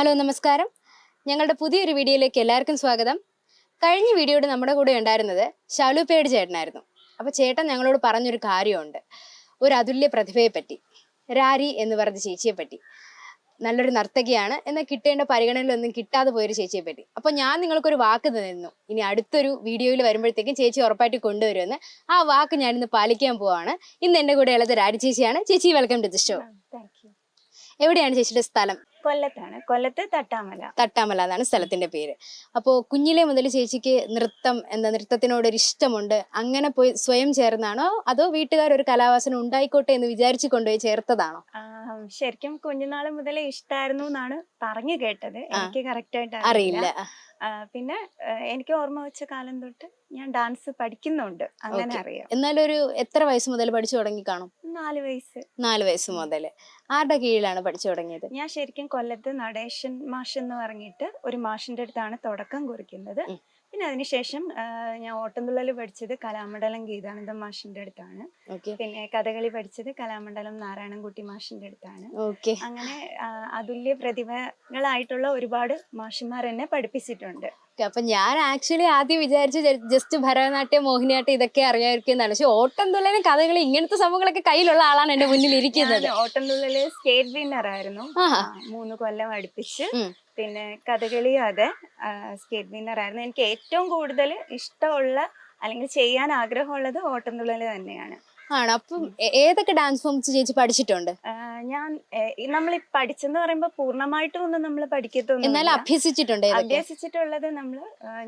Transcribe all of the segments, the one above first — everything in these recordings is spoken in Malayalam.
ഹലോ നമസ്കാരം. ഞങ്ങളുടെ പുതിയൊരു വീഡിയോയിലേക്ക് എല്ലാവർക്കും സ്വാഗതം. കഴിഞ്ഞ വീഡിയോയുടെ നമ്മുടെ കൂടെ ഉണ്ടായിരുന്നത് ശാലുപ്പേട് ചേട്ടനായിരുന്നു. അപ്പോൾ ചേട്ടൻ ഞങ്ങളോട് പറഞ്ഞൊരു കാര്യമുണ്ട്, ഒരു അതുല്യ പ്രതിഭയെ പറ്റി, രാരി എന്ന് പറഞ്ഞ ചേച്ചിയെ പറ്റി. നല്ലൊരു നർത്തകിയാണ്, എന്നാൽ കിട്ടേണ്ട പരിഗണനയിലൊന്നും കിട്ടാതെ പോയൊരു ചേച്ചിയെ പറ്റി. അപ്പോൾ ഞാൻ നിങ്ങൾക്കൊരു വാക്ക് തന്നു, ഇനി അടുത്തൊരു വീഡിയോയിൽ വരുമ്പോഴത്തേക്കും ചേച്ചി ഉറപ്പായിട്ട് കൊണ്ടുവരുമെന്ന്. ആ വാക്ക് ഞാനിന്ന് പാലിക്കാൻ പോവാണ്. ഇന്ന് എൻ്റെ കൂടെ ഉള്ളത് രാരി ചേച്ചിയാണ്. ചേച്ചി, വെൽക്കം ടു ദി ഷോ. എവിടെയാണ് ചേച്ചിയുടെ സ്ഥലം? കൊല്ലത്താണ്. കൊല്ലത്ത് തട്ടാമല. തട്ടാമല എന്നാണ് സ്ഥലത്തിന്റെ പേര്. അപ്പോൾ കുഞ്ഞിലെ മുതൽ ചേച്ചിക്ക് നൃത്തത്തിനോട് ഒരു ഇഷ്ടമുണ്ട്, അങ്ങനെ പോയി സ്വയം ചേർന്നാണോ അതോ വീട്ടുകാർ ഒരു കലാവാസന ഉണ്ടായിക്കോട്ടെ എന്ന് വിചാരിച്ചു കൊണ്ടുപോയി ചേർത്തതാണോ? ശരിക്കും കുഞ്ഞുനാള് മുതലേ ഇഷ്ടായിരുന്നു എന്നാണ് പറഞ്ഞു കേട്ടത്. എനിക്ക് കറക്റ്റ് ആയിട്ട് അറിയില്ല. പിന്നെ എനിക്ക് ഓർമ്മ വെച്ച കാലം തൊട്ട് ഞാൻ ഡാൻസ് പഠിക്കുന്നുണ്ട്, അങ്ങനെ അറിയാം. എന്നാലൊരു എത്ര വയസ്സ് മുതൽ പഠിച്ചു തുടങ്ങി കാണും? 4 വയസ്സ്. 4 വയസ്സ് മുതൽ. ആരുടെ കീഴിലാണ് പഠിച്ചു തുടങ്ങിയത്? ഞാൻ ശരിക്കും കൊല്ലത്ത് നടേശൻ മാഷ് എന്ന് പറഞ്ഞിട്ട് ഒരു മാഷിന്റെ അടുത്താണ് തുടക്കം കുറിക്കുന്നത്. പിന്നെ അതിനുശേഷം ഞാൻ ഓട്ടംതുള്ളൽ പഠിച്ചത് കലാമണ്ഡലം ഗീതാനന്ദ മാഷിന്റെ അടുത്താണ്. പിന്നെ കഥകളി പഠിച്ചത് കലാമണ്ഡലം നാരായണൻകുട്ടി മാഷിന്റെ അടുത്താണ്. അങ്ങനെ അതുല്യ പ്രതിഭകളായിട്ടുള്ള ഒരുപാട് മാഷിമാർ എന്നെ പഠിപ്പിച്ചിട്ടുണ്ട്. അപ്പൊ ഞാൻ ആക്ച്വലി ആദ്യം വിചാരിച്ചു ജസ്റ്റ് ഭരതനാട്യം, മോഹിനിയാട്ടം ഇതൊക്കെ അറിയാതിരിക്കുന്നതാണ്. പക്ഷെ ഓട്ടംതുള്ളലും കഥകളി ഇങ്ങനത്തെ സംഭവങ്ങളൊക്കെ കയ്യിലുള്ള ആളാണ് എന്റെ മുന്നിൽ ഇരിക്കുന്നത്. ഓട്ടംതുള്ളല് സ്റ്റേറ്റ് വിന്നർ ആയിരുന്നു 3 കൊല്ലം അടുപ്പിച്ച്. പിന്നെ കഥകളി അതെ സ്റ്റേറ്റ് വിന്നർ ആയിരുന്നു. എനിക്ക് ഏറ്റവും കൂടുതൽ ഇഷ്ടമുള്ള അല്ലെങ്കിൽ ചെയ്യാൻ ആഗ്രഹമുള്ളത് ഓട്ടംതുള്ളല് തന്നെയാണ്. ആണ്. അപ്പം ഏതൊക്കെ ഡാൻസ് ഫോംസ് ചേച്ചി പഠിച്ചിട്ടുണ്ട്? ഞാൻ നമ്മൾ പഠിച്ചെന്ന് പറയുമ്പോ പൂർണ്ണമായിട്ടും ഒന്നും നമ്മൾ പഠിക്കത്തൊന്നും. അഭ്യസിച്ചിട്ടുള്ളത്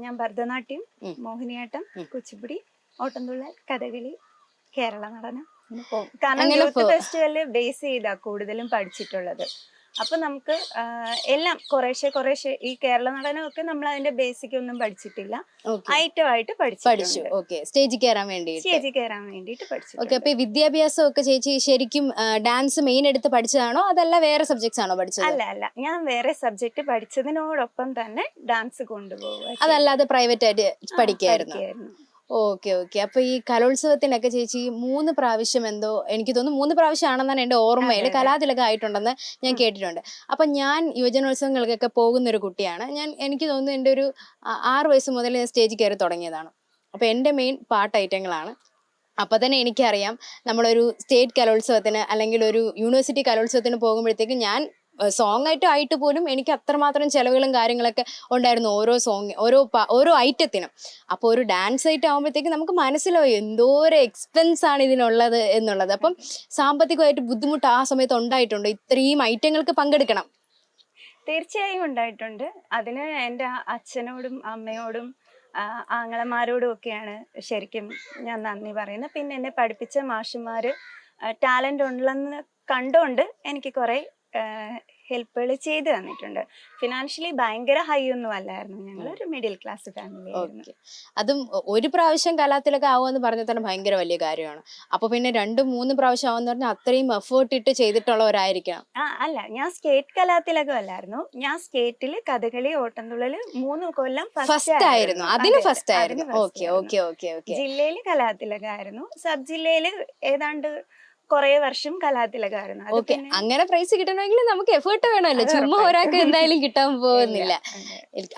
ഞാൻ ഭരതനാട്യം, മോഹിനിയാട്ടം, കുച്ചിപ്പുടി, ഓട്ടംതുള്ളൽ, കഥകളി, കേരള നടനം പോകും. കാരണം യൂത്ത് ഫെസ്റ്റിവല് ബേസ് ചെയ്താ കൂടുതലും പഠിച്ചിട്ടുള്ളത്. അപ്പൊ നമുക്ക് എല്ലാം കുറേശ്ശെ ഈ കേരള നടനമൊക്കെ നമ്മൾ അതിന്റെ ബേസിക് ഒന്നും പഠിച്ചിട്ടില്ല, ഐറ്റമായിട്ട് പഠിച്ചു. സ്റ്റേജിൽ കയറാൻ വേണ്ടിയിട്ട് പഠിച്ചു. അപ്പൊ വിദ്യാഭ്യാസം ഒക്കെ ചേച്ചി ശരിക്കും ഡാൻസ് മെയിൻ എടുത്ത് പഠിച്ചതാണോ അതല്ല വേറെ സബ്ജക്ട്സ് ആണോ പഠിച്ചത്? അല്ല, ഞാൻ വേറെ സബ്ജക്ട് പഠിച്ചതിനോടൊപ്പം തന്നെ ഡാൻസ് കൊണ്ടുപോകുക. അതല്ലാതെ പ്രൈവറ്റ് ആയിട്ട് പഠിക്കായിരുന്നു. ഓക്കെ. അപ്പൊ ഈ കലോത്സവത്തിനൊക്കെ ചേച്ചി 3 പ്രാവശ്യം എന്തോ, എനിക്ക് തോന്നുന്നു 3 പ്രാവശ്യം ആണെന്നാണ് എന്റെ ഓർമ്മയിൽ, കലാതിലകം ആയിട്ടുണ്ടെന്ന് ഞാൻ കേട്ടിട്ടുണ്ട്. അപ്പൊ ഞാൻ യുവജനോത്സവങ്ങൾക്കൊക്കെ പോകുന്ന ഒരു കുട്ടിയാണ്. എനിക്ക് തോന്നുന്നു എൻ്റെ ഒരു 6 വയസ്സ് മുതൽ ഞാൻ സ്റ്റേജിൽ കയറി തുടങ്ങിയതാണ്. അപ്പൊ എൻ്റെ മെയിൻ പാട്ട് ഐറ്റങ്ങളാണ്. അപ്പൊ തന്നെ എനിക്കറിയാം, നമ്മളൊരു സ്റ്റേറ്റ് കലോത്സവത്തിന് അല്ലെങ്കിൽ ഒരു യൂണിവേഴ്സിറ്റി കലോത്സവത്തിന് പോകുമ്പോഴത്തേക്ക് ഞാൻ സോങ് ആയിട്ട് പോലും എനിക്ക് അത്രമാത്രം ചെലവുകളും കാര്യങ്ങളൊക്കെ ഉണ്ടായിരുന്നു ഓരോ സോങ്, ഓരോ ഐറ്റത്തിനും. അപ്പോൾ ഒരു ഡാൻസ് ഐറ്റം ആകുമ്പോഴത്തേക്ക് നമുക്ക് മനസ്സിലാവും എന്തോരം എക്സ്പെൻസ് ആണ് ഇതിനുള്ളത് എന്നുള്ളത്. അപ്പം സാമ്പത്തികമായിട്ട് ബുദ്ധിമുട്ട് ആ സമയത്ത് ഉണ്ടായിട്ടുണ്ട്, ഇത്രയും ഐറ്റങ്ങൾക്ക് പങ്കെടുക്കണം? തീർച്ചയായും ഉണ്ടായിട്ടുണ്ട്. അതിന് എൻ്റെ അച്ഛനോടും അമ്മയോടും ആങ്ങളമാരോടും ഒക്കെയാണ് ശരിക്കും ഞാൻ നന്ദി പറയുന്നത്. പിന്നെ എന്നെ പഠിപ്പിച്ച മാഷുമാര് ടാലന്റ് ഉണ്ടെന്ന് കണ്ടുകൊണ്ട് എനിക്ക് കുറെ ഹെൽപ്പുകൾ ചെയ്തു തന്നിട്ടുണ്ട്. ഫിനാൻഷ്യലി ഭയങ്കര ഹൈ ഒന്നും അല്ലായിരുന്നു, ഞങ്ങളൊരു മിഡിൽ ക്ലാസ് ഫാമിലി ആയിരുന്നു. അതും ഒരു പ്രാവശ്യം കലാത്തിലൊക്കെ ആവുമെന്ന് പറഞ്ഞാൽ തന്നെ ഭയങ്കര വലിയ കാര്യമാണ്. അപ്പൊ പിന്നെ 2-3 പ്രാവശ്യം ആവുമെന്ന് പറഞ്ഞാൽ അത്രയും എഫേർട്ട് ഇട്ട് ചെയ്തിട്ടുള്ളവരായിരിക്കണം. അല്ല, ഞാൻ സ്റ്റേറ്റ് കലാത്തിലകം അല്ലായിരുന്നു. ഞാൻ സ്റ്റേറ്റില് കഥകളി, ഓട്ടംതുള്ളല് 3 കൊല്ലം ഫസ്റ്റ് ആയിരുന്നു. ഫസ്റ്റ് ആയിരുന്നു. ജില്ലയില് കലാത്തിലകമായിരുന്നു. സബ് ജില്ലയില് ഏതാണ്ട് കുറെ വർഷം കലാതിലകമായിരുന്നു. അങ്ങനെ പ്രൈസ് കിട്ടണമെങ്കിൽ നമുക്ക് എഫേർട്ട് വേണമല്ലോ, ചുമ്മാ ഒരാൾക്ക് എന്തായാലും കിട്ടാൻ പോകുന്നില്ല.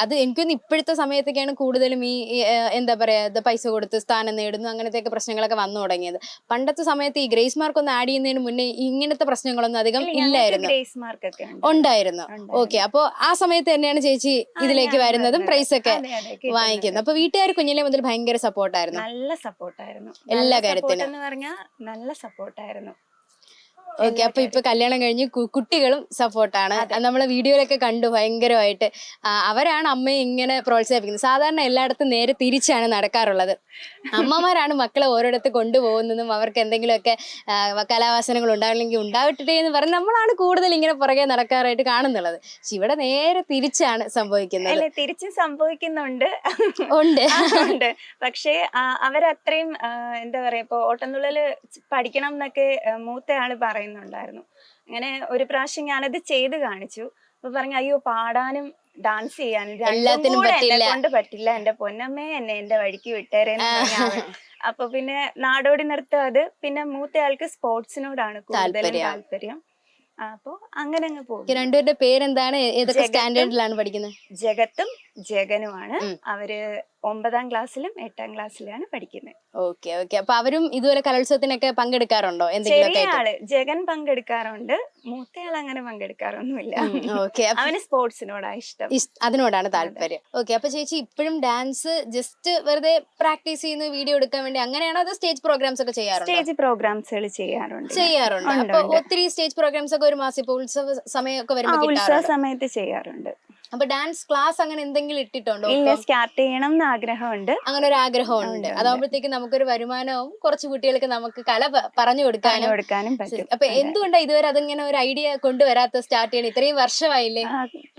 അത് എനിക്കൊന്ന് ഇപ്പോഴത്തെ സമയത്തൊക്കെയാണ് കൂടുതലും ഈ എന്താ പറയാ പൈസ കൊടുത്ത് സ്ഥാനം നേടുന്നു അങ്ങനത്തെയൊക്കെ പ്രശ്നങ്ങളൊക്കെ വന്നു തുടങ്ങിയത്. പണ്ടത്തെ സമയത്ത് ഈ ഗ്രേസ് മാർക്ക് ഒന്ന് ആഡ് ചെയ്യുന്നതിന് മുന്നേ ഇങ്ങനത്തെ പ്രശ്നങ്ങളൊന്നും അധികം ഇല്ലായിരുന്നു. ഉണ്ടായിരുന്നു. ഓക്കെ. അപ്പൊ ആ സമയത്ത് തന്നെയാണ് ചേച്ചി ഇതിലേക്ക് വരുന്നതും പ്രൈസ് ഒക്കെ വാങ്ങിക്കുന്നത്. അപ്പൊ വീട്ടുകാർ കുഞ്ഞിലെ മുതൽ ഭയങ്കര സപ്പോർട്ടായിരുന്നു? നല്ല സപ്പോർട്ടായിരുന്നു, എല്ലാ കാര്യത്തിനും. നല്ല സപ്പോർട്ടായിരുന്നു. ഓക്കെ. അപ്പൊ ഇപ്പൊ കല്യാണം കഴിഞ്ഞ് കുട്ടികളും സപ്പോർട്ടാണ്. നമ്മളെ വീഡിയോയിലൊക്കെ കണ്ടു ഭയങ്കരമായിട്ട്. അവരാണ് അമ്മയെ ഇങ്ങനെ പ്രോത്സാഹിപ്പിക്കുന്നത്. സാധാരണ എല്ലായിടത്തും നേരെ തിരിച്ചാണ് നടക്കാറുള്ളത്. അമ്മമാരാണ് മക്കളെ ഓരോടത്ത് കൊണ്ടുപോകുന്നതും അവർക്ക് എന്തെങ്കിലുമൊക്കെ കലാവാസനകൾ ഉണ്ടാവില്ലെങ്കിൽ ഉണ്ടാവട്ടെ എന്ന് പറഞ്ഞ് നമ്മളാണ് കൂടുതൽ ഇങ്ങനെ പുറകെ നടക്കാറായിട്ട് കാണുന്നുള്ളത്. പക്ഷെ ഇവിടെ നേരെ തിരിച്ചാണ് സംഭവിക്കുന്നത്. തിരിച്ചും സംഭവിക്കുന്നുണ്ട്. പക്ഷേ അവരത്രയും എന്താ പറയാ, ഇപ്പൊ ഓട്ടംതുള്ളല് പഠിക്കണം എന്നൊക്കെ മൂത്തയാള് പറയുന്നുണ്ടായിരുന്നു. അങ്ങനെ ഒരു പ്രാവശ്യം ഞാനത് ചെയ്ത് കാണിച്ചു. അപ്പൊ പറഞ്ഞു, അയ്യോ പാടാനും ഡാൻസ് ചെയ്യാനും രണ്ടും കൂടെ എന്നെ കൊണ്ട് പറ്റില്ല, എന്റെ പൊന്നമ്മേ എന്റെ വഴിക്ക് വിട്ടേരെന്ന് പറഞ്ഞാണ്. അപ്പൊ പിന്നെ നാടോടി നൃത്തം, അത് പിന്നെ മൂത്തയാൾക്ക് സ്പോർട്സിനോടാണ് കൂടുതലും താല്പര്യം. അപ്പൊ അങ്ങനെ അങ്ങ് പോകും. രണ്ടുപേരുടെ പേരെന്താണ്? ഏതൊക്കെ ജഗത്തും സ്റ്റാൻഡേർഡിലാണ് പഠിക്കുന്നത്? ജഗത്തും ജഗനുമാണ്. അവര് 9ാം ക്ലാസ്സിലും 8ാം ക്ലാസ്സിലാണ് പഠിക്കുന്നത്. Okay okay. അപ്പൊ അവരും ഇതുപോലെ കലോത്സവത്തിനൊക്കെ പങ്കെടുക്കാറുണ്ടോ? എന്തെങ്കിലുമൊക്കെ ചെറിയ ആയിട്ട്? ആള് ജഗൻ പങ്കെടുക്കാറുണ്ട്, മൂത്തയാൾ അങ്ങനെ പങ്കെടുക്കാറൊന്നുമില്ല. ഓക്കെ. അവന് സ്പോർട്സിനോടാ ഇഷ്ടം. അതിനോടാണ് താല്പര്യം. ഓക്കെ. അപ്പൊ ചേച്ചി ഇപ്പോഴും ഡാൻസ് ജസ്റ്റ് വെറുതെ പ്രാക്ടീസ് ചെയ്യുന്നു, വീഡിയോ എടുക്കാൻ വേണ്ടി അങ്ങനെയാണോ, അതോ സ്റ്റേജ് പ്രോഗ്രാംസ് ഒക്കെ ചെയ്യാറുണ്ടോ? സ്റ്റേജ് പ്രോഗ്രാംസുകൾ ചെയ്യാറുണ്ട്. അപ്പൊ ഒത്തിരി സ്റ്റേജ് പ്രോഗ്രാംസ് ഒക്കെ ഒരു മാസം ഇപ്പൊ ഉത്സവ സമയമൊക്കെ വരുമ്പോൾ ഉത്സവ സമയത്ത് ചെയ്യാറുണ്ട്. അപ്പൊ ഡാൻസ് ക്ലാസ് അങ്ങനെ എന്തെങ്കിലും ഇട്ടിട്ടുണ്ടോ? ഇല്ല, സ്റ്റാർട്ട് ചെയ്യണം എന്ന് ആഗ്രഹമുണ്ട്. അങ്ങനെ ഒരു ആഗ്രഹമുണ്ട്. അതാകുമ്പോഴത്തേക്ക് നമുക്കൊരു വരുമാനവും കുറച്ച് കുട്ടികൾക്ക് നമുക്ക് കല പറഞ്ഞു കൊടുക്കാനും പറ്റും. അപ്പൊ എന്തുകൊണ്ടാണ് ഇതുവരെ അതിങ്ങനെ ഒരു ഐഡിയ കൊണ്ടുവരാത്ത, സ്റ്റാർട്ട് ചെയ്യണം? ഇത്രയും വർഷമായില്ലേ?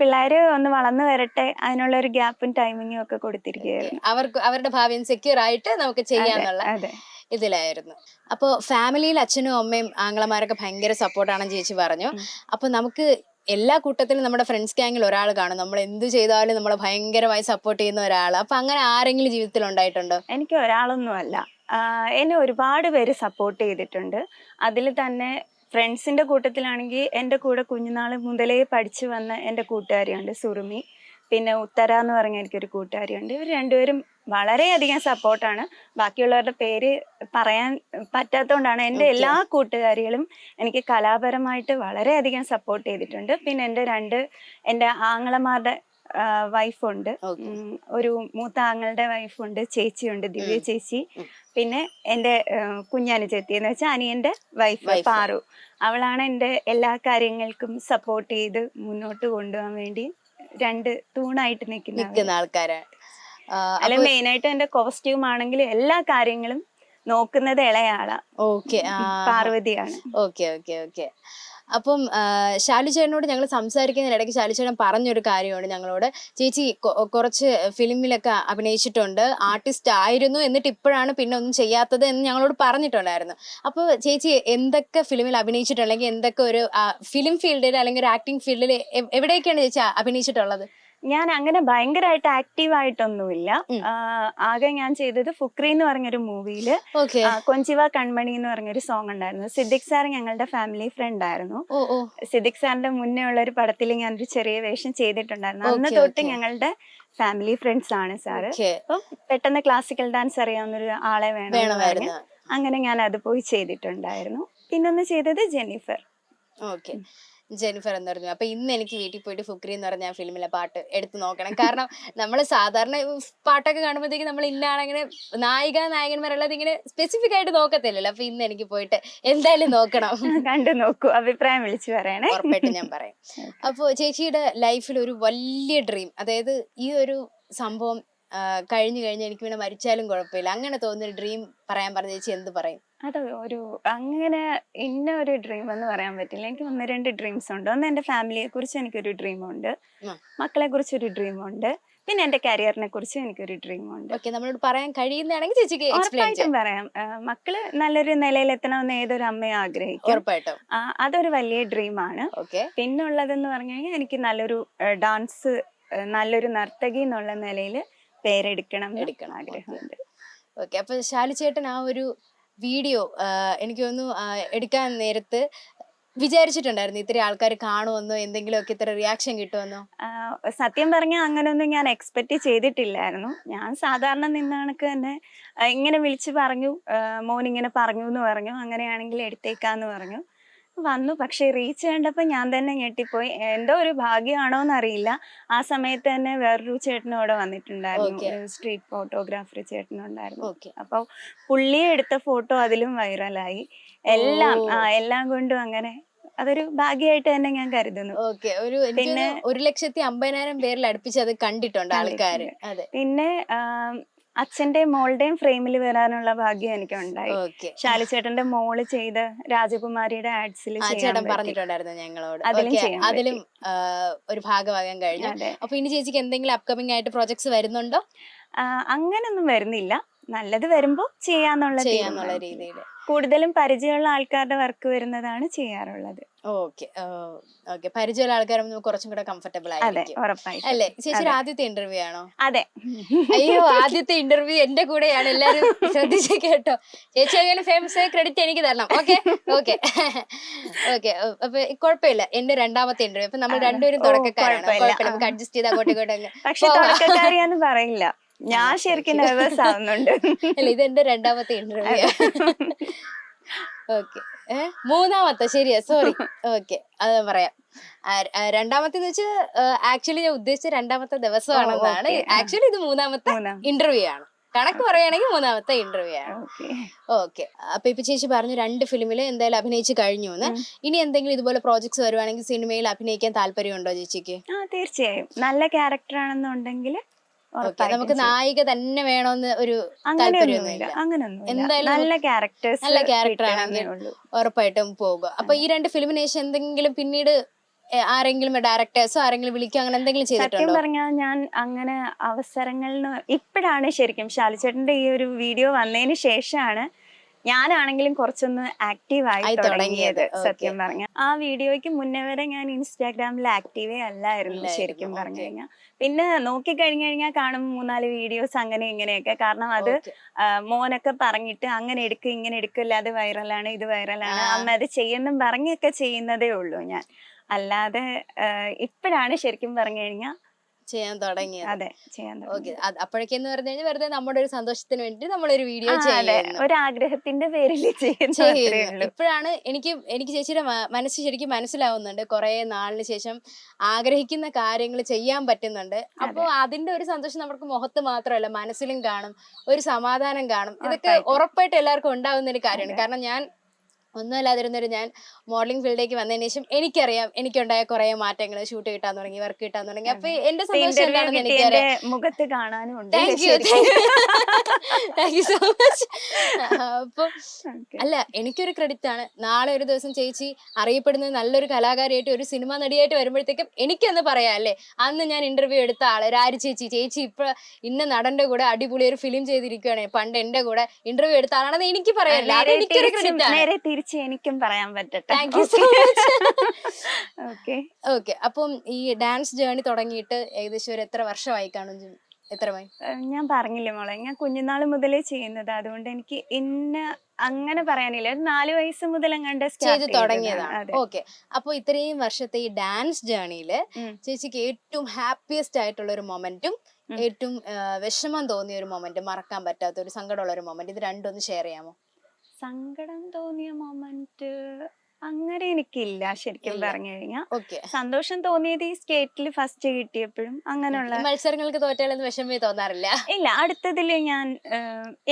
പിള്ളേര് ഒന്ന് വളർന്നു വരട്ടെ, അതിനുള്ള ഒരു ഗ്യാപ്പും ടൈമിങ്ങും ഒക്കെ കൊടുത്തിരിക്കുകയായിരുന്നു. അവരുടെ ഭാവിയും സെക്യൂർ ആയിട്ട് നമുക്ക് ചെയ്യാന്നുള്ള ഇതിലായിരുന്നു. അപ്പൊ ഫാമിലിയിൽ അച്ഛനും അമ്മയും ആങ്ങളമാരൊക്കെ ഭയങ്കര സപ്പോർട്ടാണെന്ന് ചേച്ചി പറഞ്ഞു. അപ്പൊ നമുക്ക് എല്ലാ കൂട്ടത്തിലും നമ്മുടെ ഫ്രണ്ട്സ് ഗ്യാങ്ങിൽ ഒരാൾ കാണും, നമ്മൾ എന്ത് ചെയ്താലും നമ്മളെ ഭയങ്കരമായി സപ്പോർട്ട് ചെയ്യുന്ന ഒരാൾ. അപ്പൊ അങ്ങനെ ആരെങ്കിലും ജീവിതത്തിൽ ഉണ്ടായിട്ടുണ്ടോ? എനിക്ക് ഒരാളൊന്നുമല്ല, എന്നെ ഒരുപാട് പേര് സപ്പോർട്ട് ചെയ്തിട്ടുണ്ട്. അതിൽ തന്നെ ഫ്രണ്ട്സിന്റെ കൂട്ടത്തിലാണെങ്കിൽ എൻ്റെ കൂടെ കുഞ്ഞുനാൾ മുതലേ പഠിച്ചു വന്ന എൻ്റെ കൂട്ടുകാരിയുണ്ട് സുറുമി, പിന്നെ ഉത്തര എന്ന് പറഞ്ഞ എനിക്കൊരു കൂട്ടുകാരിയുണ്ട്. ഇവർ രണ്ടുപേരും വളരെയധികം സപ്പോർട്ടാണ്. ബാക്കിയുള്ളവരുടെ പേര് പറയാൻ പറ്റാത്തതുകൊണ്ടാണ്. എൻ്റെ എല്ലാ കൂട്ടുകാരികളും എനിക്ക് കലാപരമായിട്ട് വളരെയധികം സപ്പോർട്ട് ചെയ്തിട്ടുണ്ട്. പിന്നെ എൻ്റെ ആങ്ങളമാരുടെ വൈഫുണ്ട്, ഒരു മൂത്ത ആങ്ങളുടെ വൈഫുണ്ട്, ചേച്ചിയുണ്ട്, ദിവ്യ ചേച്ചി. പിന്നെ എൻ്റെ കുഞ്ഞനുജത്തി എന്ന് വെച്ചാൽ അനിയൻ്റെ വൈഫ് പാറു. അവളാണ് എൻ്റെ എല്ലാ കാര്യങ്ങൾക്കും സപ്പോർട്ട് ചെയ്ത് മുന്നോട്ട് കൊണ്ടുപോകാൻ വേണ്ടി 2 തൂണായിട്ട് നിൽക്കുന്ന ആൾക്കാരാണ്. അല്ല, മെയിനായിട്ട് എൻ്റെ കോസ്റ്റ്യൂം ആണെങ്കിലും എല്ലാ കാര്യങ്ങളും നോക്കുന്നത് ഇളയാളാ. പാർവതിയാണ്. Okay okay okay. അപ്പം ശാലു ചേട്ടനോട് ഞങ്ങൾ സംസാരിക്കുന്നതിനിടയ്ക്ക് ശാലു ചേട്ടൻ പറഞ്ഞൊരു കാര്യമാണ് ഞങ്ങളോട്. ചേച്ചി കുറച്ച് ഫിലിമിലൊക്കെ അഭിനയിച്ചിട്ടുണ്ട്, ആർട്ടിസ്റ്റ് ആയിരുന്നു, എന്നിട്ട് ഇപ്പോഴാണ് പിന്നെ ഒന്നും ചെയ്യാത്തത് എന്ന് ഞങ്ങളോട് പറഞ്ഞിട്ടുണ്ടായിരുന്നു. അപ്പോൾ ചേച്ചി എന്തൊക്കെ ഫിലിമിൽ അഭിനയിച്ചിട്ടുണ്ട്, അല്ലെങ്കിൽ എന്തൊക്കെ ഒരു ഫിലിം ഫീൽഡിൽ അല്ലെങ്കിൽ ഒരു ആക്ടിങ് ഫീൽഡിൽ എവിടെയൊക്കെയാണ് ചേച്ചി അഭിനയിച്ചിട്ടുള്ളത്? ഞാൻ അങ്ങനെ ഭയങ്കരമായിട്ട് ആക്റ്റീവായിട്ടൊന്നുമില്ല. ആകെ ഞാൻ ചെയ്തത് ഫുക്രി എന്ന് പറഞ്ഞൊരു മൂവിയില് കൊഞ്ചിവ കൺമണി എന്ന് പറഞ്ഞൊരു സോങ് ഉണ്ടായിരുന്നു. സിദ്ദിഖ് സാർ ഞങ്ങളുടെ ഫാമിലി ഫ്രണ്ട് ആയിരുന്നു. സിദ്ദിഖ് സാറിന്റെ മുന്നേ ഉള്ള ഒരു പടത്തിൽ ഞാനൊരു ചെറിയ വേഷം ചെയ്തിട്ടുണ്ടായിരുന്നു. അന്ന് തൊട്ട് ഞങ്ങളുടെ ഫാമിലി ഫ്രണ്ട്സ് ആണ് സാറ്. അപ്പം പെട്ടെന്ന് ക്ലാസിക്കൽ ഡാൻസ് അറിയാവുന്നൊരു ആളെ വേണം, അങ്ങനെ ഞാൻ അത് പോയി ചെയ്തിട്ടുണ്ടായിരുന്നു. പിന്നൊന്ന് ചെയ്തത് ജെന്നിഫർ. ജെന്നിഫർ എന്ന് പറഞ്ഞു. അപ്പൊ ഇന്ന് എനിക്ക് വീട്ടിൽ പോയിട്ട് ഫുക്രി എന്ന് പറഞ്ഞ ഫിലിമിലെ പാട്ട് എടുത്തു നോക്കണം. കാരണം നമ്മൾ സാധാരണ പാട്ടൊക്കെ കാണുമ്പോഴത്തേക്ക് നമ്മൾ ഇന്നാണെങ്കിൽ നായകന്മാരുള്ളത് ഇങ്ങനെ സ്പെസിഫിക് ആയിട്ട് നോക്കത്തില്ലല്ലോ. അപ്പൊ ഇന്ന് എനിക്ക് പോയിട്ട് എന്തായാലും നോക്കണം. കണ്ടു നോക്കൂ, അഭിപ്രായം വിളിച്ചു പറയണേ. ഉറപ്പായിട്ടും ഞാൻ പറയാം. അപ്പൊ ചേച്ചിയുടെ ലൈഫിൽ ഒരു വലിയ ഡ്രീം, അതായത് ഈ ഒരു സംഭവം കഴിഞ്ഞു എനിക്ക് പിന്നെ മരിച്ചാലും കുഴപ്പമില്ല, അങ്ങനെ തോന്നുന്നൊരു ഡ്രീം പറയാൻ പറഞ്ഞ ചേച്ചി എന്ത് പറയും? അത് അങ്ങനെ ഇന്ന ഒരു ഡ്രീം എന്ന് പറയാൻ പറ്റില്ല. എനിക്ക് 1-2 ഡ്രീംസ് ഉണ്ട്. ഒന്ന്, എൻ്റെ ഫാമിലിയെ കുറിച്ച് എനിക്കൊരു ഡ്രീമുണ്ട്, മക്കളെ കുറിച്ചൊരു ഡ്രീമുണ്ട്, പിന്നെ എൻ്റെ കരിയറിനെ കുറിച്ച് എനിക്കൊരു ഡ്രീമുണ്ട്. നമ്മളോട് പറയാൻ കഴിയുന്നതാണെങ്കിൽ ചേച്ചിക്ക് ഉറപ്പായിട്ടും പറയാം. മക്കള് നല്ലൊരു നിലയിലെത്തണമെന്ന് ഏതൊരു അമ്മയും ആഗ്രഹിക്കും. അതൊരു വലിയ ഡ്രീമാണ്. പിന്നുള്ളതെന്ന് പറഞ്ഞു കഴിഞ്ഞാൽ എനിക്ക് നല്ലൊരു ഡാൻസ്, നല്ലൊരു നർത്തകി എന്നുള്ള നിലയിൽ പേരെടുക്കണം ആഗ്രഹമുണ്ട്. ഓക്കെ. അപ്പൊ ശാലു ചേട്ടൻ ആ ഒരു വീഡിയോ എനിക്ക് തോന്നുന്നു എടുക്കാൻ നേരത്ത് വിചാരിച്ചിട്ടുണ്ടായിരുന്നു ഇത്ര ആൾക്കാർ കാണുമെന്നോ, എന്തെങ്കിലുമൊക്കെ ഇത്ര റിയാക്ഷൻ കിട്ടുമെന്നോ? സത്യം പറഞ്ഞാൽ അങ്ങനെയൊന്നും ഞാൻ എക്സ്പെക്ട് ചെയ്തിട്ടില്ലായിരുന്നു. ഞാൻ സാധാരണ നിന്നണക്ക് തന്നെ ഇങ്ങനെ വിളിച്ചു പറഞ്ഞു, മോൻ ഇങ്ങനെ പറഞ്ഞു എന്ന് പറഞ്ഞു, അങ്ങനെയാണെങ്കിൽ എടുത്തേക്കാന്ന് പറഞ്ഞു, വന്നു. പക്ഷെ റീച്ച് കണ്ടപ്പോൾ ഞാൻ തന്നെ ഞെട്ടിപ്പോയി. എന്തോ ഒരു ഭാഗ്യമാണോന്ന് അറിയില്ല. ആ സമയത്ത് തന്നെ വേറൊരു ചേട്ടനും അവിടെ വന്നിട്ടുണ്ടായിരുന്നു, സ്ട്രീറ്റ് ഫോട്ടോഗ്രാഫർ ചേട്ടനുണ്ടായിരുന്നു. അപ്പൊ പുള്ളിയെ എടുത്ത ഫോട്ടോ അതിലും വൈറലായി. എല്ലാം കൊണ്ടും അങ്ങനെ അതൊരു ഭാഗ്യമായിട്ട് തന്നെ ഞാൻ കരുതുന്നു. പിന്നെ 1,50,000 പേരിൽ അടുപ്പിച്ച് അത് കണ്ടിട്ടുണ്ട് ആൾക്കാര്. പിന്നെ അച്ഛന്റെയും മോളുടെയും ഫ്രെയിമിൽ വരാനുള്ള ഭാഗ്യം എനിക്ക് ഉണ്ടായി. ശാലുചേട്ടന്റെ മോള് ചെയ്ത രാജകുമാരിയുടെ ആഡ്സിൽ പറഞ്ഞിട്ടുണ്ടായിരുന്നു ഞങ്ങളോട്. അതിലും ഒരു ഭാഗമാകാൻ കഴിഞ്ഞു. അപ്പൊ ഇനി ചേച്ചിക്ക് എന്തെങ്കിലും അപ്കമിങ് ആയിട്ട് പ്രോജക്ട്സ് വരുന്നുണ്ടോ? അങ്ങനൊന്നും വരുന്നില്ല. നല്ലത് വരുമ്പോ ചെയ്യാന്നുള്ള രീതിയിൽ. കൂടുതലും പരിചയമുള്ള ആൾക്കാരുടെ വർക്ക് വരുന്നതാണ് ചെയ്യാറുള്ളത്. ഓക്കെ ഓക്കെ, പരിചയമുള്ള ആൾക്കാരും കുറച്ചും കൂടെ കംഫർട്ടബിൾ അതെ, ആയിരിക്കും ഉറപ്പായിട്ടും. അല്ലേ? ചേച്ചിയുടെ അതെ. ആദ്യത്തെ ഇന്റർവ്യൂ ആണോ? അതെ. അയ്യോ, ആദ്യത്തെ ഇന്റർവ്യൂ എന്റെ കൂടെയാണ്, എല്ലാരും ശ്രദ്ധിച്ച് കേട്ടോ. ചേച്ചി അങ്ങനെ ഫേമസ് ക്രെഡിറ്റ് എനിക്ക് തരണം. Okay okay okay. അപ്പൊ കുഴപ്പമില്ല, എന്റെ രണ്ടാമത്തെ ഇന്റർവ്യൂ. അപ്പൊ നമ്മൾ രണ്ടുപേരും തുടക്കക്കാരാണ്, കുഴപ്പമില്ല, നമുക്ക് അഡ്ജസ്റ്റ് ചെയ്ത് അങ്ങോട്ടും ഇങ്ങോട്ടും. പക്ഷെ തുടക്കക്കാരിയാന്ന് പറയില്ല, ഞാൻ ശരിക്കും നെർവസ് ആവുന്നുണ്ട്. അല്ല, ഇത് എന്റെ രണ്ടാമത്തെ ഇന്റർവ്യൂ. ഓക്കെ, മൂന്നാമത്തെ, ശരിയാ, സോറി. ഓക്കെ, അത് പറയാം. രണ്ടാമത്തെന്ന് വെച്ചാൽ ആക്ച്വലി ഞാൻ ഉദ്ദേശിച്ച രണ്ടാമത്തെ ദിവസമാണെന്നാണ്. ആക്ച്വലി ഇത് മൂന്നാമത്തെ ഇന്റർവ്യൂ ആണ്. കണക്ക് പറയുകയാണെങ്കിൽ മൂന്നാമത്തെ ഇന്റർവ്യൂ ആണ്. ഓക്കെ, അപ്പൊ ഇപ്പൊ ചേച്ചി പറഞ്ഞു 2 ഫിലിമിൽ എന്തായാലും അഭിനയിച്ച് കഴിഞ്ഞു എന്ന്. ഇനി എന്തെങ്കിലും ഇതുപോലെ പ്രോജക്ട്സ് വരുവാണെങ്കിൽ സിനിമയിൽ അഭിനയിക്കാൻ താല്പര്യമുണ്ടോ ചേച്ചിക്ക്? തീർച്ചയായും, നല്ല ക്യാരക്ടർ ആണെന്നുണ്ടെങ്കിൽ നമുക്ക് നായിക തന്നെ വേണമെന്ന് ഒരു താല്പര്യമൊന്നുമില്ല. എന്തായാലും നല്ല ക്യാരക്ടർ ആണെങ്കിൽ ഉറപ്പായിട്ടും പോകുക. അപ്പൊ ഈ 2 ഫിലിമിന് ശേഷം എന്തെങ്കിലും പിന്നീട് ആരെങ്കിലും ഡയറക്ടേഴ്സോ ആരെങ്കിലും വിളിക്കുക, അങ്ങനെ എന്തെങ്കിലും ചെയ്തിട്ടുണ്ടോ? സത്യം പറഞ്ഞാൽ ഞാൻ അങ്ങനെ അവസരങ്ങളിൽ ഇപ്പോഴാണ് ശരിക്കും ശാലിച്ചേട്ടന്റെ ഈ ഒരു വീഡിയോ വന്നതിന് ശേഷമാണ് ഞാനാണെങ്കിലും കുറച്ചൊന്ന് ആക്റ്റീവായി തുടങ്ങിയത്. സത്യം പറഞ്ഞ ആ വീഡിയോയ്ക്ക് മുന്നേ വരെ ഞാൻ ഇൻസ്റ്റാഗ്രാമിൽ ആക്റ്റീവേ അല്ലായിരുന്നു ശരിക്കും പറഞ്ഞു കഴിഞ്ഞാൽ. പിന്നെ നോക്കി കഴിഞ്ഞു കഴിഞ്ഞാൽ കാണും 3-4 വീഡിയോസ് അങ്ങനെ ഇങ്ങനെയൊക്കെ. കാരണം അത് മോനൊക്കെ പറഞ്ഞിട്ട് അങ്ങനെ എടുക്കുക ഇങ്ങനെ എടുക്കില്ല, അത് വൈറലാണ് ഇത് വൈറലാണ്, അമ്മ അത് ചെയ്യുന്നും പറഞ്ഞൊക്കെ ചെയ്യുന്നതേ ഉള്ളൂ ഞാൻ. അല്ലാതെ ഇപ്പോഴാണ് ശരിക്കും പറഞ്ഞു കഴിഞ്ഞാൽ ചെയ്യാൻ തുടങ്ങിയത്. അതെ, ചെയ്യാൻ ഓക്കെ. അപ്പോഴേക്കെന്ന് പറഞ്ഞു കഴിഞ്ഞാൽ വെറുതെ നമ്മുടെ ഒരു സന്തോഷത്തിന് വേണ്ടി നമ്മളൊരു വീഡിയോ ചെയ്യുന്നു, ഒരു ആഗ്രഹത്തിന്റെ പേരിൽ ചെയ്യുന്നു. ഇപ്പോഴാണ് എനിക്ക് ചേച്ചിയുടെ മനസ്സ് ശരിക്കും മനസ്സിലാവുന്നുണ്ട്. കുറെ നാളിന് ശേഷം ആഗ്രഹിക്കുന്ന കാര്യങ്ങൾ ചെയ്യാൻ പറ്റുന്നുണ്ട്. അപ്പൊ അതിന്റെ ഒരു സന്തോഷം നമുക്ക് മുഖത്ത് മാത്രമല്ല മനസ്സിലും കാണും, ഒരു സമാധാനം കാണും. ഇതൊക്കെ ഉറപ്പായിട്ട് എല്ലാവർക്കും ഉണ്ടാവുന്ന ഒരു കാര്യമാണ്. കാരണം ഞാൻ ഒന്നുമല്ലാതിരുന്നൊരു ഞാൻ മോഡലിംഗ് ഫീൽഡിലേക്ക് വന്നതിന് ശേഷം എനിക്കറിയാം എനിക്കുണ്ടായ കുറെ മാറ്റങ്ങൾ. ഷൂട്ട് കിട്ടാൻ തുടങ്ങി, വർക്ക് കിട്ടാൻ തുടങ്ങി. അപ്പൊ എന്റെ സന്തോഷം എന്താണെന്ന് എനിക്കറിയാം. മുഖത്ത് കാണാനും. Thank you so much. അപ്പൊ അല്ല, എനിക്കൊരു ക്രെഡിറ്റ് ആണ്. നാളെ ഒരു ദിവസം ചേച്ചി അറിയപ്പെടുന്ന നല്ലൊരു കലാകാരിയായിട്ട് ഒരു സിനിമ നടിയായിട്ട് വരുമ്പോഴത്തേക്കും എനിക്കൊന്ന് പറയാം അല്ലേ, അന്ന് ഞാൻ ഇന്റർവ്യൂ എടുത്ത ആള് രാരി ചേച്ചി ഇപ്പൊ ഇന്ന നടന്റെ കൂടെ അടിപൊളി ഒരു ഫിലിം ചെയ്തിരിക്കുകയാണ്, പണ്ട് എന്റെ കൂടെ ഇന്റർവ്യൂ എടുത്ത ആളാണെന്ന് എനിക്ക് പറയാനില്ല. അത് എനിക്കൊരു ക്രെഡിറ്റ് ആണ്. എനിക്കും പറയാൻ പറ്റട്ടെ. Thank you so much. Okay, അപ്പം ഈ ഡാൻസ് ജേർണി തുടങ്ങിയിട്ട് ഏകദേശം ഒരു എത്ര വർഷമായി കാണും? എത്രമായി? ഞാൻ പറഞ്ഞില്ലേ മോളെ, ഞാൻ കുഞ്ഞുനാൾ മുതലേ ചെയ്യുന്നത്. അതുകൊണ്ട് എനിക്ക് അങ്ങനെ പറയാനില്ല. 4 വയസ്സ് മുതൽ ചെയ്ത് തുടങ്ങിയതാണ്. ഓക്കെ, അപ്പൊ ഇത്രയും വർഷത്തെ ഈ ഡാൻസ് ജേർണിയില് ചേച്ചിക്ക് ഏറ്റവും ഹാപ്പിയസ്റ്റ് ആയിട്ടുള്ള ഒരു മൊമെന്റും ഏറ്റവും വിഷമം തോന്നിയ ഒരു മൊമെന്റ്, മറക്കാൻ പറ്റാത്ത ഒരു സങ്കടമുള്ള ഒരു മൊമെന്റ്, ഇത് രണ്ടൊന്ന് ഷെയർ ചെയ്യാമോ? സങ്കടം തോന്നിയ മൊമെന്റ് അങ്ങനെ എനിക്കില്ല ശരിക്കും പറഞ്ഞു കഴിഞ്ഞാൽ. സന്തോഷം തോന്നിയത് ഈ സ്റ്റേറ്റിൽ ഫസ്റ്റ് കിട്ടിയപ്പോഴും അങ്ങനെയുള്ള മത്സരങ്ങൾക്ക് തോറ്റാലൊന്നും വിഷമേ തോന്നാറില്ല. ഇല്ല, അടുത്തതില് ഞാൻ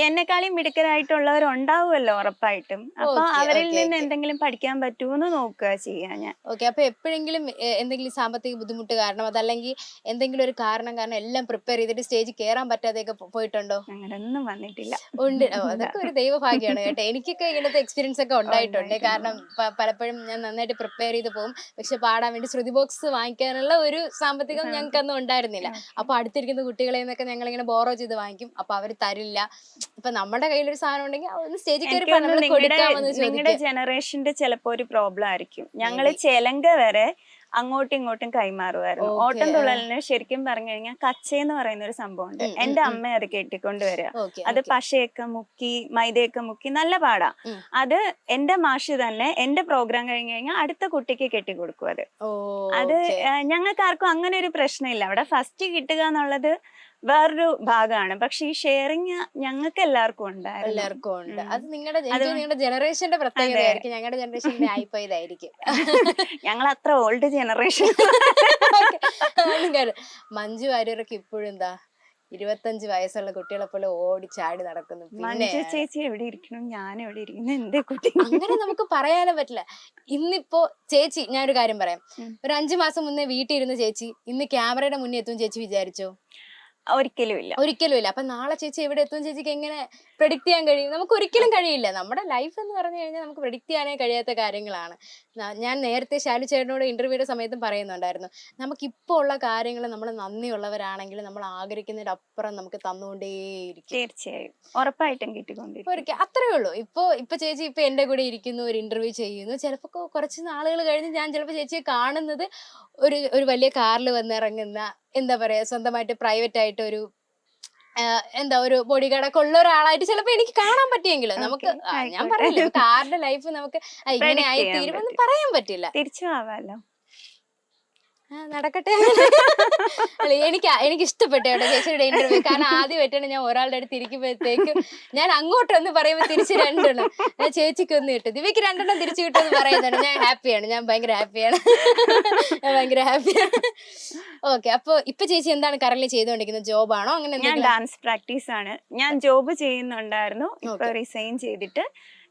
എന്നെക്കാളും മിടുക്കരായിട്ടുള്ളവരുണ്ടാവുമല്ലോ ഉറപ്പായിട്ടും. അപ്പൊ അവരിൽ നിന്ന് എന്തെങ്കിലും പഠിക്കാൻ പറ്റുമെന്ന് നോക്കുക ചെയ്യാൻ ഞാൻ. ഓക്കെ, അപ്പൊ എപ്പോഴെങ്കിലും എന്തെങ്കിലും സാമ്പത്തിക ബുദ്ധിമുട്ട് കാരണം അതല്ലെങ്കിൽ എന്തെങ്കിലും ഒരു കാരണം എല്ലാം പ്രിപ്പയർ ചെയ്തിട്ട് സ്റ്റേജിൽ കയറാൻ പറ്റാതെയൊക്കെ പോയിട്ടുണ്ടോ? അങ്ങനെയൊന്നും വന്നിട്ടില്ല. ഉണ്ട്, അതൊക്കെ ഒരു ദൈവഭാഗ്യമാണ് കേട്ടോ. എനിക്കൊക്കെ ഇങ്ങനത്തെ എക്സ്പീരിയൻസ് ഒക്കെ ഉണ്ടായിട്ടുണ്ട്. കാരണം പലപ്പോഴും ഞാൻ നന്നായിട്ട് പ്രിപ്പയർ ചെയ്ത് പോകും, പക്ഷെ പാടാൻ വേണ്ടി ശ്രുതി ബോക്സ് വാങ്ങിക്കാനുള്ള ഒരു സാമ്പത്തികം ഞങ്ങൾക്ക് അന്നും ഉണ്ടായിരുന്നില്ല. അപ്പൊ അടുത്തിരിക്കുന്ന കുട്ടികളെ നിന്നൊക്കെ ഞങ്ങൾ ഇങ്ങനെ ബോറോ ചെയ്ത് വാങ്ങിക്കും. അപ്പൊ അവര് തരില്ല. ഇപ്പൊ നമ്മുടെ കയ്യിലൊരു സാധനം ഉണ്ടെങ്കിൽ സ്റ്റേജിൽ കയറി കൊടുക്കാമെന്ന് ചോദിക്കും. നിങ്ങളുടെ ജനറേഷന്റെ ചിലപ്പോ ഒരു പ്രോബ്ലം ആയിരിക്കും. ഞങ്ങള് ചെലങ്ക വരെ അങ്ങോട്ടും ഇങ്ങോട്ടും കൈമാറുമായിരുന്നു. ഓട്ടം തുള്ളലിന് ശരിക്കും പറഞ്ഞു കഴിഞ്ഞാൽ കച്ചയെന്ന് പറയുന്ന ഒരു സംഭവം ഉണ്ട്. എന്റെ അമ്മ അത് കെട്ടിക്കൊണ്ടുവരിക. അത് പശയൊക്കെ മുക്കി മൈദയൊക്കെ മുക്കി നല്ല പാടാ. അത് എന്റെ മാഷ് തന്നെ എന്റെ പ്രോഗ്രാം കഴിഞ്ഞ് കഴിഞ്ഞാൽ അടുത്ത കുട്ടിക്ക് കെട്ടിക്കൊടുക്കും. അത് ഞങ്ങൾക്ക് ആർക്കും അങ്ങനെ ഒരു പ്രശ്നമില്ല. അവിടെ ഫസ്റ്റ് കിട്ടുക എന്നുള്ളത് വേറൊരു ഭാഗമാണ്. പക്ഷെ ഈ ഷെയറിങ് ഞങ്ങൾക്ക് എല്ലാവർക്കും ഉണ്ട്. അത് നിങ്ങളുടെ ജനറേഷന്റെ പ്രത്യേകതയായിരിക്കും. ഞങ്ങളുടെ ജനറേഷന്റെ ആയിപ്പോയതായിരിക്കും. ഞങ്ങൾ അത്ര ഓൾഡ് ജനറേഷൻ. മഞ്ജു വാര്യരൊക്കെ ഇപ്പോഴും എന്താ 25 വയസ്സുള്ള കുട്ടികളെ പോലെ ഓടി ചാടി നടക്കുന്നു. മഞ്ജു ചേച്ചി എവിടെ ഇരിക്കണം, ഞാൻ എവിടെ ഇരിക്കുന്നു, എന്തേ കുട്ടി, അങ്ങനെ നമുക്ക് പറയാനേ പറ്റില്ല. ഇന്നിപ്പോ ചേച്ചി, ഞാനൊരു കാര്യം പറയാം, ഒരു 5 മാസം മുന്നേ വീട്ടിൽ ഇരുന്ന് ചേച്ചി ഇന്ന് ക്യാമറയുടെ മുന്നേ എത്തും ചേച്ചി വിചാരിച്ചോ? ഒരിക്കലും ഇല്ല. ഒരിക്കലും ഇല്ല. അപ്പൊ നാളെ ചേച്ചി എവിടെ എത്തും ചേച്ചിക്ക് എങ്ങനെ പ്രെഡിക്റ്റ് ചെയ്യാൻ കഴിയും? നമുക്ക് ഒരിക്കലും കഴിയില്ല. നമ്മുടെ ലൈഫ് എന്ന് പറഞ്ഞു കഴിഞ്ഞാൽ നമുക്ക് പ്രെഡിക്റ്റ് ചെയ്യാനേ കഴിയാത്ത കാര്യങ്ങളാണ്. ഞാൻ നേരത്തെ ശാലു ചേട്ടനോട് ഇന്റർവ്യൂയുടെ സമയത്തും പറയുന്നുണ്ടായിരുന്നു, നമുക്കിപ്പോൾ ഉള്ള കാര്യങ്ങൾ നമ്മൾ നന്ദിയുള്ളവരാണെങ്കിൽ നമ്മൾ ആഗ്രഹിക്കുന്നതിന്റെ അപ്പുറം നമുക്ക് തന്നുകൊണ്ടേയിരിക്കും. തീർച്ചയായും ഉറപ്പായിട്ടും കിട്ടിക്കൊണ്ടിരിക്കും. ഒരിക്കൽ അത്രേ ഉള്ളൂ. ഇപ്പൊ ചേച്ചി ഇപ്പൊ എന്റെ കൂടെ ഇരിക്കുന്നു, ഒരു ഇന്റർവ്യൂ ചെയ്യുന്നു. ചിലപ്പോ കുറച്ച് നാളുകൾ കഴിഞ്ഞ് ഞാൻ ചിലപ്പോൾ ചേച്ചിയെ കാണുന്നത് ഒരു വലിയ കാറിൽ വന്നിറങ്ങുന്ന, എന്താ പറയാ, സ്വന്തമായിട്ട് പ്രൈവറ്റ് ആയിട്ട് ഒരു എന്താ ഒരു ബോഡി ഗാർഡൊക്കെ ഉള്ള ഒരാളായിട്ട് ചിലപ്പോ എനിക്ക് കാണാൻ പറ്റിയെങ്കിലും നമുക്ക് ഞാൻ പറയില്ല കാറിന്റെ ലൈഫ് നമുക്ക് ഇങ്ങനെ ആയി തീരുമെന്ന് പറയാൻ പറ്റില്ല. തിരിച്ചു ആവാലോ. നടക്കട്ടെ. എനിക്ക് ഇഷ്ടപ്പെട്ടു കേട്ടോ ചേച്ചിയുടെ ഇന്റർവ്യൂ. കാരണം ആദ്യമായിട്ടാണ് ഞാൻ ഒരാളുടെ അടുത്ത് ഇരിക്കുമ്പോഴത്തേക്കും ഞാൻ അങ്ങോട്ടൊന്ന് പറയുമ്പോൾ തിരിച്ച് രണ്ടെണ്ണം, ഞാൻ ചേച്ചിക്ക് ഒന്ന് കിട്ടും, ദിവ്യക്ക് രണ്ടെണ്ണം തിരിച്ചു കിട്ടുമെന്ന് പറയുന്നുണ്ട്. ഞാൻ ഹാപ്പിയാണ്, ഞാൻ ഭയങ്കര ഹാപ്പിയാണ്. ഓക്കെ. അപ്പൊ ഇപ്പൊ ചേച്ചി എന്താണ് കറന്റ് ചെയ്തുകൊണ്ടിരിക്കുന്നത്? ജോബാണോ അങ്ങനെ? ഞാൻ ഡാൻസ് പ്രാക്ടീസ് ആണ്. ഞാൻ ജോബ് ചെയ്യുന്നുണ്ടായിരുന്നു, ഇപ്പൊ റിസൈൻ ചെയ്തിട്ട്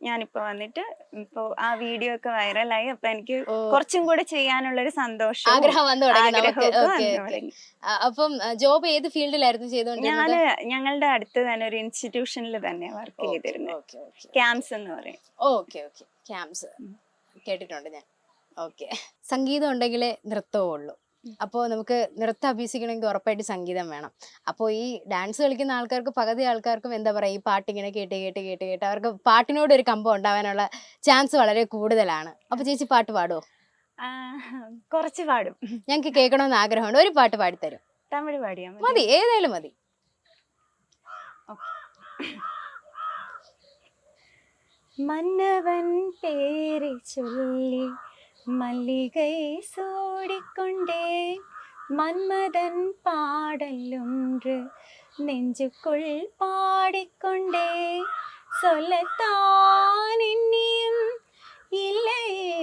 ഞാനിപ്പോ വന്നിട്ട് ഇപ്പൊ ആ വീഡിയോ ഒക്കെ വൈറലായി. അപ്പൊ എനിക്ക് കുറച്ചും കൂടെ ചെയ്യാനുള്ളൊരു സന്തോഷം, ആഗ്രഹം വന്നു തുടങ്ങി. അപ്പം ജോബ് ഏത് ഫീൽഡിലായിരുന്നു ചെയ്തോണ്ടിരുന്നത്? ഞങ്ങളുടെ അടുത്ത് തന്നെ ഒരു ഇൻസ്റ്റിറ്റ്യൂഷനിൽ തന്നെ വർക്ക് ചെയ്തിരുന്നു. ക്യാമ്പ്സ് എന്ന് പറയും. ഓക്കെ ഓക്കെ, ക്യാമ്പ്സ് കേട്ടിട്ടുണ്ട് ഞാൻ. ഓക്കെ. സംഗീതം ഉണ്ടെങ്കിലേ നൃത്തവും ഉള്ളൂ. അപ്പോൾ നമുക്ക് നൃത്തം അഭ്യസിക്കണമെങ്കിൽ ഉറപ്പായിട്ട് സംഗീതം വേണം. അപ്പോൾ ഈ ഡാൻസ് കളിക്കുന്ന ആൾക്കാർക്ക് പകുതി ആൾക്കാർക്കും എന്താ പറയുക, ഈ പാട്ടിങ്ങനെ കേട്ട് കേട്ട് കേട്ട് കേട്ട് അവർക്ക് പാട്ടിനോട് ഒരു കമ്പം ഉണ്ടാവാനുള്ള ചാൻസ് വളരെ കൂടുതലാണ്. അപ്പൊ ചേച്ചി പാട്ട് പാടുമോ? കുറച്ച് പാടും. ഞങ്ങൾക്ക് കേൾക്കണമെന്ന് ആഗ്രഹമുണ്ട്. ഒരു പാട്ട് പാടിത്തരും. തമിഴ് പാടിയാ മതി, ഏതായാലും മതി. மன்னவன் பேரை சொல்லி மல்லிகை சூடிக்கொண்டேன், மன்மதன் பாடல் ஒன்று நெஞ்சுக்குள் பாடிக்கொண்டேன், சொல்லத்தான் எண்ணியும் இல்லையே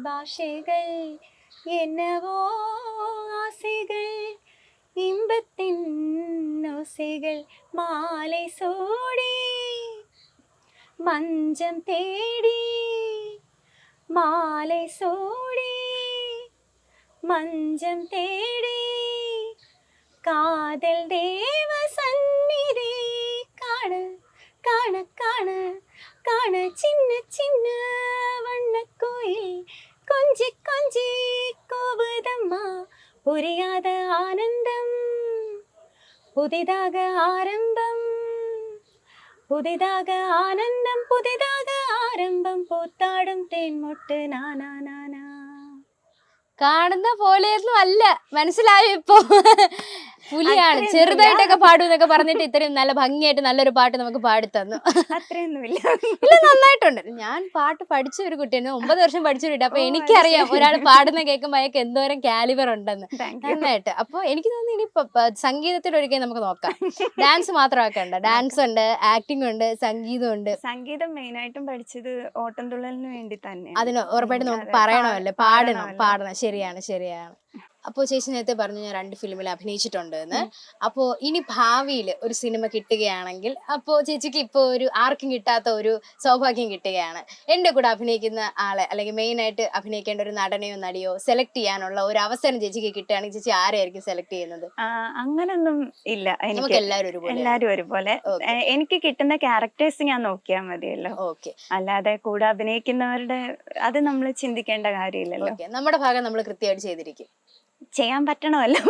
பாஷைகள், என்னவோ ஆசைகள், இன்பத்தின் ஓசைகள், மாலை சூடி மஞ்சம் தேடி, மாலை சூடி மஞ்சம் தேடி, காதல் தேவ சந்நிதி காண காண காண காண, சின்ன சின்ன வண்ண கோயில் கொஞ்சி கொஞ்சி கோபுதம்மா, புரியாத ஆனந்தம் புதிதாக ஆரம்பம், புதிதாக ஆனந்தம் புதிதாக ஆரம்பം, പൂത്താടും തേൻമൊട്ട് നാനാ നാനാ. കാണുന്ന പോലെയൊന്നും അല്ല, മനസ്സിലായോ ഇപ്പൊ? പുലിയാണ്. ചെറുതായിട്ടൊക്കെ പാടുന്നൊക്കെ പറഞ്ഞിട്ട് ഇത്രയും നല്ല ഭംഗിയായിട്ട് നല്ലൊരു പാട്ട് നമുക്ക് പാടിത്തന്നു. അത്രയൊന്നുമില്ല, ഇല്ല നന്നായിട്ടുണ്ട്. ഞാൻ പാട്ട് പഠിച്ച ഒരു കുട്ടിയാണ്, 9 വർഷം പഠിച്ചൊരു കുട്ടി. അപ്പൊ എനിക്കറിയാം ഒരാൾ പാടുന്ന കേൾക്കുമ്പോ അയാൾക്ക് എന്തോരം കാലിബർ ഉണ്ടെന്ന്. നന്നായിട്ട്. അപ്പൊ എനിക്ക് തോന്നുന്നു ഇനി സംഗീതത്തിൽ ഒരിക്കലും നമുക്ക് നോക്കാം. ഡാൻസ് മാത്രമാക്കണ്ട, ഡാൻസ് ഉണ്ട്, ആക്ടിംഗ് ഉണ്ട്, സംഗീതം ഉണ്ട്. സംഗീതം മെയിൻ ആയിട്ടും പഠിച്ചത് ഓട്ടംതുള്ളലിന് വേണ്ടി തന്നെ. അതിന് ഉറപ്പായിട്ട് നമുക്ക് പറയണമല്ലേ, പാടണം. ശരിയാണ്. അപ്പോൾ ചേച്ചി നേരത്തെ പറഞ്ഞു ഞാൻ 2 ഫിലിമിൽ അഭിനയിച്ചിട്ടുണ്ട് എന്ന്. അപ്പോൾ ഇനി ഭാവിയിൽ ഒരു സിനിമ കിട്ടുകയാണെങ്കിൽ അപ്പോൾ ചേച്ചിക്ക് ഇപ്പോൾ ആർക്കും കിട്ടാത്ത ഒരു സൗഭാഗ്യം കിട്ടുകയാണ്. എൻ്റെ കൂടെ അഭിനയിക്കുന്ന ആളെ അല്ലെങ്കിൽ മെയിൻ ആയിട്ട് അഭിനയിക്കേണ്ട ഒരു നടനെയോ നടിയോ സെലക്ട് ചെയ്യാനുള്ള ഒരു അവസരം ചേച്ചിക്ക് കിട്ടുകയാണെങ്കിൽ ചേച്ചി ആരെയായിരിക്കും സെലക്ട് ചെയ്യുന്നത്? അങ്ങനൊന്നും ഇല്ല, നമുക്ക് എല്ലാവരും ഒരുപോലെ. എനിക്ക് കിട്ടുന്ന ക്യാരക്ടേഴ്സ് ഞാൻ നോക്കിയാൽ മതിയല്ലോ. ഓക്കെ. അല്ലാതെ കൂടെ അഭിനയിക്കുന്നവരുടെ അത് നമ്മൾ ചിന്തിക്കേണ്ട കാര്യമില്ലല്ലോ. നമ്മുടെ ഭാഗം നമ്മൾ കൃത്യമായിട്ട് ചെയ്തിരിക്കും, ചെയ്യാൻ പറ്റണമല്ലോ.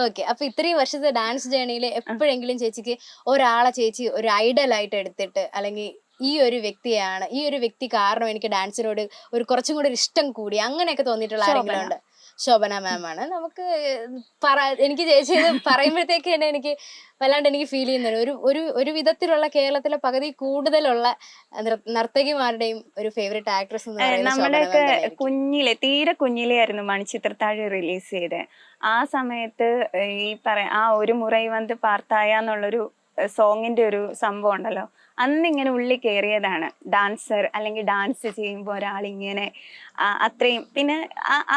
ഓക്കെ. അപ്പൊ ഇത്രയും വർഷത്തെ ഡാൻസ് ജേണിയിൽ എപ്പോഴെങ്കിലും ചേച്ചിക്ക് ഒരാളെ ചേച്ചി ഒരു ഐഡൽ ആയിട്ട് എടുത്തിട്ട്, അല്ലെങ്കിൽ ഈ ഒരു വ്യക്തി കാരണം എനിക്ക് ഡാൻസിനോട് കുറച്ചും കൂടി ഇഷ്ടം കൂടി, അങ്ങനെയൊക്കെ തോന്നിയിട്ടുള്ള ആരെങ്കിലും ഉണ്ട്? ശോഭന മാം ആണ്. നമുക്ക് എനിക്ക് ചേച്ചി പറയുമ്പോഴത്തേക്ക് തന്നെ എനിക്ക് വല്ലാണ്ട് എനിക്ക് ഫീൽ ചെയ്യുന്നുണ്ട്. ഒരു വിധത്തിലുള്ള കേരളത്തിലെ പകുതി കൂടുതലുള്ള നർത്തകിമാരുടെയും ഒരു ഫേവറേറ്റ് ആക്ട്രസ്. നമ്മളൊക്കെ തീരെ കുഞ്ഞിലേ ആയിരുന്നു മണിച്ചിത്രത്താഴ് റിലീസ് ചെയ്തത്. ആ സമയത്ത് ഈ ആ ഒരു മുറൈ വന്ന് പാർത്തായ എന്നുള്ളൊരു സോങ്ങിന്റെ ഒരു സംഭവം ഉണ്ടല്ലോ, അന്ന് ഇങ്ങനെ ഉള്ളിൽ കയറിയതാണ് ഡാൻസർ അല്ലെങ്കിൽ ഡാൻസ് ചെയ്യുമ്പോൾ ഒരാളിങ്ങനെ അത്രയും പിന്നെ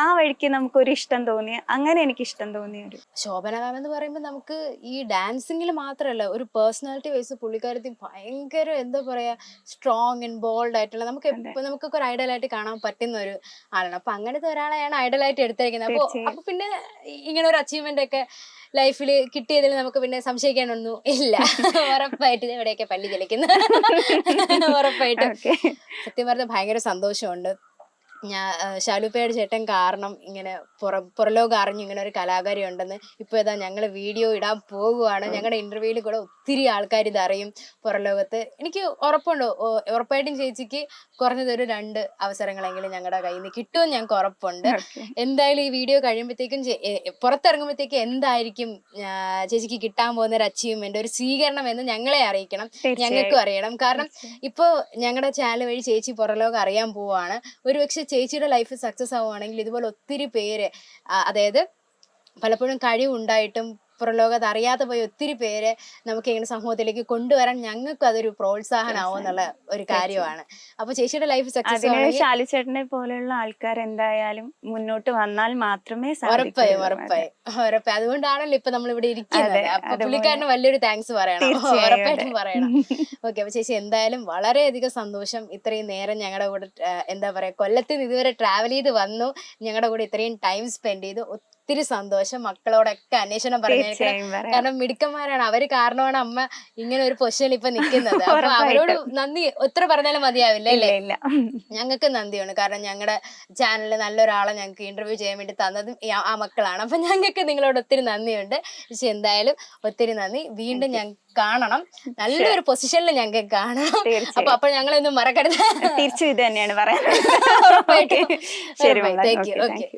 ആ വഴിക്ക് നമുക്കൊരു ഇഷ്ടം തോന്നിയ അങ്ങനെ എനിക്ക് ഇഷ്ടം തോന്നിയ ഒരു ശോഭന മാം എന്ന് പറയുമ്പോൾ നമുക്ക് ഈ ഡാൻസിങ്ങിൽ മാത്രമല്ല ഒരു പേഴ്സണാലിറ്റി വൈസ് പുള്ളിക്കാരത്തി ഭയങ്കര എന്താ പറയാ സ്ട്രോങ് ആൻഡ് ബോൾഡ് ആയിട്ടുള്ള നമുക്കൊക്കെ ഒരു ഐഡലായിട്ട് കാണാൻ പറ്റുന്ന ഒരു ആളാണ്. അപ്പൊ അങ്ങനത്തെ ഒരാളെയാണ് ഐഡലായിട്ട് എടുത്തിരിക്കുന്നത്. അപ്പൊ പിന്നെ ഇങ്ങനെ ഒരു അച്ചീവ്മെന്റ് ഒക്കെ ലൈഫിൽ കിട്ടിയതിൽ നമുക്ക് പിന്നെ സംശയിക്കാനൊന്നും ഇല്ല. ഉറപ്പായിട്ട് ഇവിടെയൊക്കെ പല്ലി തെളിക്കുന്നു. ഉറപ്പായിട്ടും സത്യം പറഞ്ഞാൽ ഭയങ്കര സന്തോഷമുണ്ട്. ശാലുപ്പയുടെ ചേട്ടൻ കാരണം ഇങ്ങനെ പുറലോകം അറിഞ്ഞു ഇങ്ങനെ ഒരു കലാകാരി ഉണ്ടെന്ന്. ഇപ്പൊ ഇതാ ഞങ്ങള് വീഡിയോ ഇടാൻ പോകുവാണ്. ഞങ്ങളുടെ ഇന്റർവ്യൂവിൽ കൂടെ ഒത്തിരി ആൾക്കാർ ഇതറിയും പുറലോകത്ത്. എനിക്ക് ഉറപ്പുണ്ട്, ഉറപ്പായിട്ടും ചേച്ചിക്ക് കുറഞ്ഞത് ഒരു 2 അവസരങ്ങളെങ്കിലും ഞങ്ങളുടെ കയ്യിൽ നിന്ന് കിട്ടുമെന്ന് ഞങ്ങൾക്ക് ഉറപ്പുണ്ട്. എന്തായാലും ഈ വീഡിയോ കഴിയുമ്പോഴത്തേക്കും പുറത്തിറങ്ങുമ്പോഴത്തേക്കും എന്തായിരിക്കും ചേച്ചിക്ക് കിട്ടാൻ പോകുന്ന ഒരു അച്ചീവ്മെന്റ്, ഒരു സ്വീകരണം എന്ന് ഞങ്ങളെ അറിയിക്കണം, ഞങ്ങൾക്കും അറിയണം. കാരണം ഇപ്പൊ ഞങ്ങളുടെ ചാനൽ വഴി ചേച്ചി പുറലോകം അറിയാൻ പോവാണ്. ഒരുപക്ഷെ ചേച്ചിയുടെ ലൈഫ് സക്സസ് ആവുകയാണെങ്കിൽ ഇതുപോലെ ഒത്തിരി പേര്, അതായത് പലപ്പോഴും കഴിവുണ്ടായിട്ടും പുറലോകത്ത് അറിയാതെ പോയ ഒത്തിരി പേരെ നമുക്ക് ഇങ്ങനെ സമൂഹത്തിലേക്ക് കൊണ്ടുവരാൻ ഞങ്ങൾക്ക് അതൊരു പ്രോത്സാഹനമാവും എന്നുള്ള ഒരു കാര്യമാണ്. അപ്പൊ ചേച്ചിയുടെ ലൈഫ് സക്സസ് ആണെങ്കിൽ ശാലുചേട്ടനെ പോലെയുള്ള ആൾക്കാർ എന്തായാലും മുന്നോട്ട് വന്നാൽ മാത്രമേ ഉറപ്പായും. അതുകൊണ്ടാണല്ലോ ഇപ്പൊ നമ്മൾ ഇവിടെ ഇരിക്കുന്നത്. അപ്പൊ പുള്ളിക്കാരന് വലിയൊരു താങ്ക്സ് പറയണം, ഉറപ്പായിട്ടും പറയണം. ഓക്കെ, അപ്പൊ ചേച്ചി എന്തായാലും വളരെയധികം സന്തോഷം. ഇത്രയും നേരം ഞങ്ങളുടെ കൂടെ എന്താ പറയാ കൊല്ലത്ത് നിന്ന് ഇതുവരെ ട്രാവൽ ചെയ്ത് വന്നു, ഞങ്ങളുടെ കൂടെ ഇത്രയും ടൈം സ്പെൻഡ് ചെയ്തു. ഒത്തിരി സന്തോഷം. മക്കളോടൊക്കെ അന്വേഷണം പറഞ്ഞേക്കണം, കാരണം മിടുക്കന്മാരാണ് അവര്, കാരണമാണ് അമ്മ ഇങ്ങനെ ഒരു പൊസിഷനിൽ ഇപ്പൊ നിൽക്കുന്നത്. അപ്പൊ അവരോട് നന്ദി എത്ര പറഞ്ഞാലും മതിയാവില്ല അല്ലേ? ഞങ്ങൾക്ക് നന്ദിയാണ്, കാരണം ഞങ്ങളുടെ ചാനലിൽ നല്ലൊരാളെ ഞങ്ങൾക്ക് ഇന്റർവ്യൂ ചെയ്യാൻ വേണ്ടി തന്നതും ആ മക്കളാണ്. അപ്പൊ ഞങ്ങൾക്ക് നിങ്ങളോട് ഒത്തിരി നന്ദിയുണ്ട്. പക്ഷെ എന്തായാലും ഒത്തിരി നന്ദി. വീണ്ടും ഞങ്ങൾക്ക് കാണണം, നല്ലൊരു പൊസിഷനിൽ ഞങ്ങൾക്ക് കാണണം. അപ്പൊ ഞങ്ങളൊന്നും മറക്കരുത്. തിരിച്ചു ഇത് തന്നെയാണ് പറയാൻ. ഉറപ്പായിട്ടും. Thank you. ഓക്കെ.